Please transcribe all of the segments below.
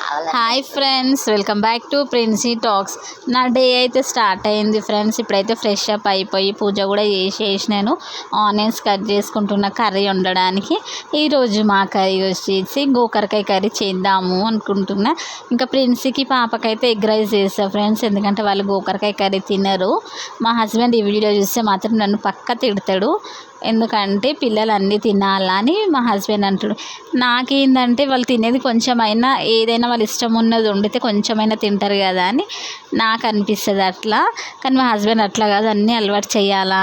Hi friends, welcome back to Princy talks. నా day అయితే start అయింది ఫ్రెండ్స్. ఇప్పుడైతే ఫ్రెష్ అప్ అయిపోయి పూజ కూడా చేసేసినాను. ఆనియన్స్ కట్ చేసుకుంటున్న కర్రీ వండడానికి. ఈరోజు మా కర్రీ వచ్చేసి గోకరకాయ కర్రీ చేద్దాము అనుకుంటున్నా. ఇంకా ప్రిన్సీకి పాపకైతే ఎగ్ రైస్ చేస్తాను ఫ్రెండ్స్, ఎందుకంటే వాళ్ళు గోకరకాయ కర్రీ తినరు. మా హస్బెండ్ ఈ వీడియో చూస్తే మాత్రం నన్ను పక్క తిడతాడు, ఎందుకంటే పిల్లలు అన్నీ తినాలని మా హస్బెండ్ అంటాడు. నాకేందంటే వాళ్ళు తినేది కొంచెమైనా, ఏదైనా వాళ్ళు ఇష్టం ఉన్నది వండితే కొంచెమైనా తింటారు కదా అని నాకు అనిపిస్తుంది అట్లా. కానీ మా హస్బెండ్ అట్లా కాదు, అన్నీ అలవాటు చేయాలా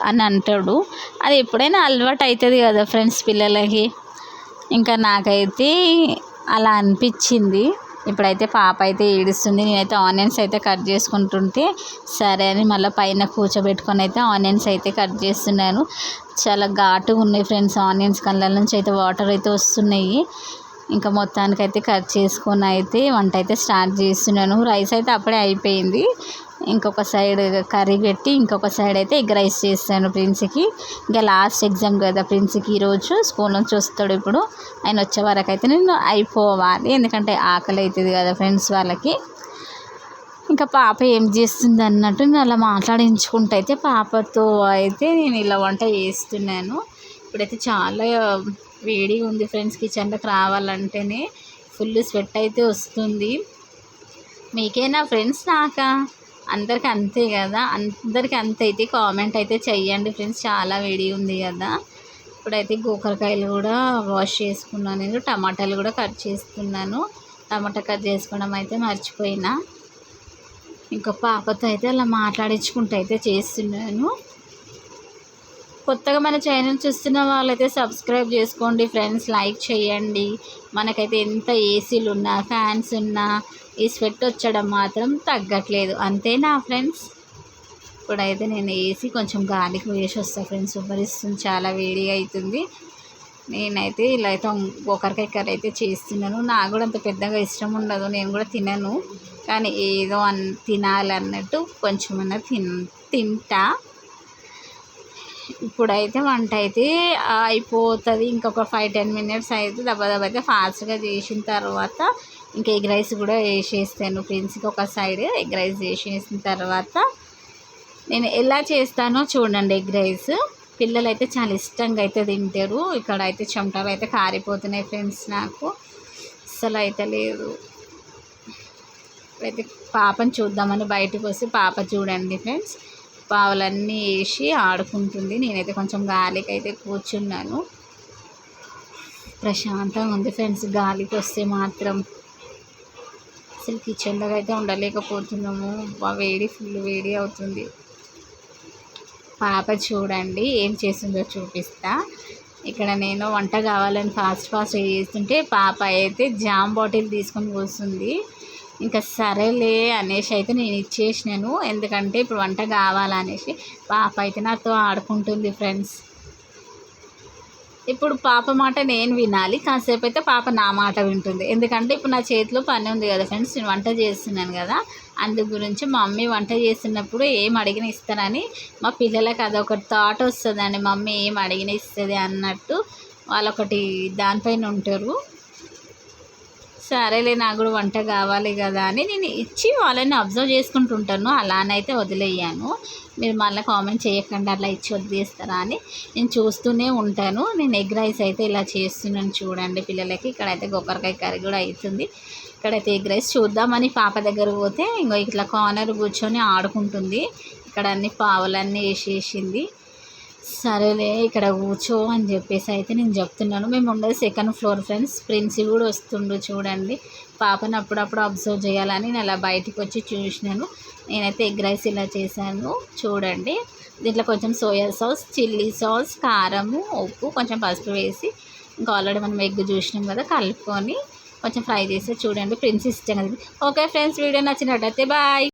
అని అంటాడు. అది ఎప్పుడైనా అలవాటు అవుతుంది కదా ఫ్రెండ్స్ పిల్లలకి. ఇంకా నాకైతే అలా అనిపించింది. ఇప్పుడైతే పాప అయితే ఏడుస్తుంది. నేనైతే ఆనియన్స్ అయితే కట్ చేసుకుంటుంటే సరే అని మళ్ళీ పైన కూర్చోబెట్టుకొని అయితే ఆనియన్స్ అయితే కట్ చేస్తున్నాను. చాలా ఘాటుగా ఉన్నాయి ఫ్రెండ్స్ ఆనియన్స్, కళ్ళ నుంచి అయితే వాటర్ అయితే వస్తున్నాయి. ఇంకా మొత్తానికైతే కట్ చేసుకొని అయితే వంట అయితే స్టార్ట్ చేస్తున్నాను. రైస్ అయితే అప్పుడే అయిపోయింది. ఇంకొక సైడ్ కర్రీ పెట్టి ఇంకొక సైడ్ అయితే ఎగ్ రైస్ చేస్తాను ప్రిన్స్కి. ఇంకా లాస్ట్ ఎగ్జామ్ కదా ప్రిన్స్కి, ఈరోజు స్కూల్ నుంచి వస్తాడు. ఇప్పుడు ఆయన వచ్చే వరకు అయితే నేను అయిపోవాలి, ఎందుకంటే ఆకలి అవుతుంది కదా ఫ్రెండ్స్ వాళ్ళకి. ఇంకా పాప ఏం చేస్తుంది అన్నట్టు నేను అలా మాట్లాడించుకుంటూ అయితే పాపతో అయితే నేను ఇలా వంట చేస్తున్నాను. ఇప్పుడైతే చాలా వేడిగా ఉంది ఫ్రెండ్స్. కిచెన్లోకి రావాలంటేనే ఫుల్ స్వెట్ అయితే వస్తుంది. మీకేనా ఫ్రెండ్స్ నాకా? అందరికి అంతే కదా, అందరికి అంతే. అయితే కామెంట్ అయితే చెయ్యండి ఫ్రెండ్స్. చాలా వేడి ఉంది కదా. ఇప్పుడైతే గోకరకాయలు కూడా వాష్ చేసుకున్నాను. నేను టమాటాలు కూడా కట్ చేసుకున్నాను. టమాటా కట్ చేసుకోవడం అయితే మర్చిపోయినా. ఇంకా పాపతో అయితే అలా మాట్లాడించుకుంటూ అయితే చేస్తున్నాను. కొత్తగా మన ఛానల్ చూస్తున్న వాళ్ళైతే సబ్స్క్రైబ్ చేసుకోండి ఫ్రెండ్స్, లైక్ చేయండి. మనకైతే ఎంత ఏసీలు ఉన్నా, ఫ్యాన్స్ ఉన్నా ఈ స్వెట్ వచ్చడం మాత్రం తగ్గట్లేదు, అంతేనా ఫ్రెండ్స్? ఇప్పుడైతే నేను ఏసీ కొంచెం గాలికి వేసి వస్తాను ఫ్రెండ్స్, ఉబ్బరిస్తుంది, చాలా వేడిగా అవుతుంది. నేనైతే ఇలా అయితే గోకరకాయ కర్రీ అయితే చేస్తున్నాను. నాకు కూడా అంత పెద్దగా ఇష్టం ఉండదు, నేను కూడా తినను. కానీ ఏదో తినాలన్నట్టు కొంచెమన్నా తింటా. ఇప్పుడైతే వంట అయితే అయిపోతుంది. ఇంకొక 5-10 మినిట్స్ అయితే దెబ్బ అయితే ఫాస్ట్గా చేసిన తర్వాత ఇంకా ఎగ్ రైస్ కూడా వేసేస్తాను ప్రిన్స్కి. ఒక సైడ్ ఎగ్ రైస్ చేసేసిన తర్వాత నేను ఎలా చేస్తానో చూడండి. ఎగ్ రైస్ పిల్లలు అయితే చాలా ఇష్టంగా అయితే తింటారు. ఇక్కడ అయితే చెమటలు అయితే కారిపోతున్నాయి ఫ్రెండ్స్, నాకు అస్సలు అయితే లేదు. ఇప్పుడైతే పాపను చూద్దామని బయటకు వస్తే పాప చూడండి ఫ్రెండ్స్ పావులన్నీ వేసి ఆడుకుంటుంది. నేనైతే కొంచెం గాలికి అయితే కూర్చున్నాను. ప్రశాంతంగా ఉంది ఫ్రెండ్స్. గాలికి వస్తే మాత్రం అసలు కిచెన్లో అయితే ఉండలేకపోతున్నాము. వేడి, ఫుల్ వేడి అవుతుంది. పాప చూడండి ఏం చేస్తుందో చూపిస్తా. ఇక్కడ నేను వంట కావాలని ఫాస్ట్గా చేస్తుంటే పాప అయితే జామ్ బాటిల్ తీసుకొని కూర్చుంది. ఇంకా సరేలే అనేసి అయితే నేను ఇచ్చేసినాను, ఎందుకంటే ఇప్పుడు వంట కావాలనేసి. పాప అయితే నాతో ఆడుకుంటుంది ఫ్రెండ్స్. ఇప్పుడు పాప మాట నేను వినాలి, కాసేపు అయితే పాప నా మాట వింటుంది. ఎందుకంటే ఇప్పుడు నా చేతిలో పని ఉంది కదా ఫ్రెండ్స్, నేను వంట చేస్తున్నాను కదా. అందు గురించి మా మమ్మీ వంట చేస్తున్నప్పుడు ఏం అడిగిన ఇస్తానని మా పిల్లలకి అదొకటి థాట్ వస్తుందండి, మమ్మీ ఏం అడిగిన ఇస్తుంది అన్నట్టు. వాళ్ళొకటి దానిపైన ఉంటారు. సరేలే నాకు కూడా వంట కావాలి కదా అని నేను ఇచ్చి వాళ్ళని అబ్జర్వ్ చేసుకుంటుంటాను. అలానైతే వదిలేయాను. మీరు మళ్ళీ కామెంట్ చేయకండి అట్లా ఇచ్చి వదిలేస్తారా అని. నేను చూస్తూనే ఉంటాను. నేను ఎగ్ రైస్ అయితే ఇలా చేస్తున్నాను చూడండి పిల్లలకి. ఇక్కడైతే గోకరకాయ కర్రీ కూడా అవుతుంది. ఇక్కడైతే ఎగ్ రైస్ చూద్దామని పాప దగ్గర పోతే ఇంకో ఇట్లా కార్నర్ కూర్చొని ఆడుకుంటుంది. ఇక్కడ అన్ని పావులన్నీ వేసేసింది. సరేలే ఇక్కడ కూర్చో అని చెప్పేసి అయితే నేను చెప్తున్నాను. మేము ఉండేది 2nd ఫ్లోర్ ఫ్రెండ్స్. ప్రిన్సీ కూడా వస్తుండు చూడండి. పాపను అప్పుడప్పుడు అబ్జర్వ్ చేయాలని నేను అలా బయటికి వచ్చి చూసినాను. నేనైతే ఎగ్ రైస్ ఇలా చేశాను చూడండి. దీంట్లో కొంచెం సోయా సాస్, చిల్లీ సాస్, కారము, ఉప్పు, కొంచెం పసుపు వేసి ఇంకా ఆల్రెడీ మనం ఎగ్ చూసినాం కదా, కలుపుకొని కొంచెం ఫ్రై చేసి చూడండి. ప్రిన్సీ ఇష్టంగా. ఓకే ఫ్రెండ్స్, వీడియో నచ్చినట్టయితే బాయ్.